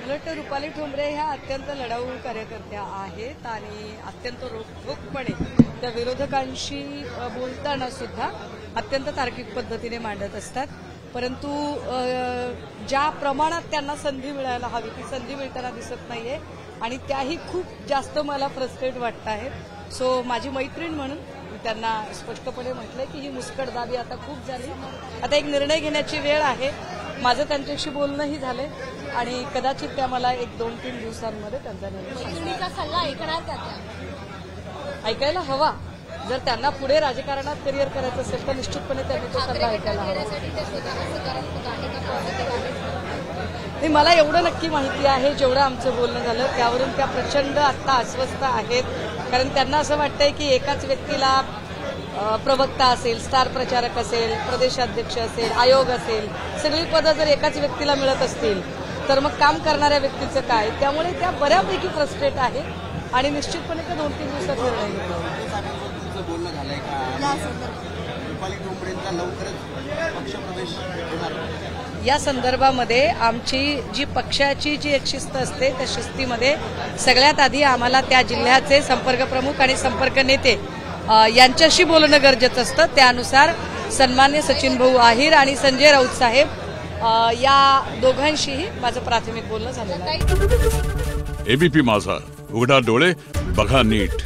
उलट रुपाली ठोंबरे ह्या अत्यंत लढाऊ कार्यकर्त्या आहेत आणि अत्यंत रोखठोकपणे त्या विरोधकांशी बोलताना सुद्धा अत्यंत तार्किक पद्धतीने मांडत असतात. परंतु ज्या प्रमाणात त्यांना संधी मिळायला हवी ती संधी मिळताना दिसत नाहीये आणि त्याही खूप जास्त मला फ्रस्ट्रेट वाटत आहेत. सो माझी मैत्रीण म्हणून त्यांना स्पष्टपणे म्हटलंय की ही मुस्कटदाबी आता खूप झाली, आता एक निर्णय घेण्याची वेळ आहे. माझं त्यांच्याशी बोलणंही झालंय आणि कदाचित त्या मला 1-2-3 दिवसांमध्ये त्यांचा निर्णय सल्ला ऐकणार का त्या? ऐकायला हवा. जर त्यांना पुढे राजकारणात करिअर करायचं असेल तर निश्चितपणे त्यांनी तो सल्ला ऐकायला हवा. मला एवढं नक्की माहिती आहे, जेवढं आमचं बोलणं झालं त्यावरून त्या प्रचंड आता अस्वस्थ आहेत. कारण त्यांना असं वाटतंय की एकाच व्यक्तीला प्रवक्ता असेल, स्टार प्रचारक असेल, प्रदेशाध्यक्ष असेल, आयोग असेल, सगळी पदं जर एकाच व्यक्तीला मिळत असतील तर मग काम करणाऱ्या व्यक्तीचं काय. त्यामुळे त्या बऱ्यापैकी फ्रस्ट्रेट आहे आणि निश्चितपणे त्या 2-3 दिवसात निर्णय घेतो. बोलणं झालंय का रुपाली ठोंबरेंचा लवकरच पक्षप्रवेश होणार? या संदर्भामध्ये आमची जी पक्षाची जी एक शिस्त असते त्या शिस्तीमध्ये सगळ्यात आधी आम्हाला त्या जिल्ह्याचे संपर्क प्रमुख आणि संपर्क नेते यांच्याशी बोलणं गरजेचं असतं. त्यानुसार सन्मान्य सचिन भाऊ आहिर आणि संजय राऊत साहेब या दोघांशीही माझं प्राथमिक बोलणं झालेलं आहे. एबीपी माझा, उघडा डोळे बघा नीट.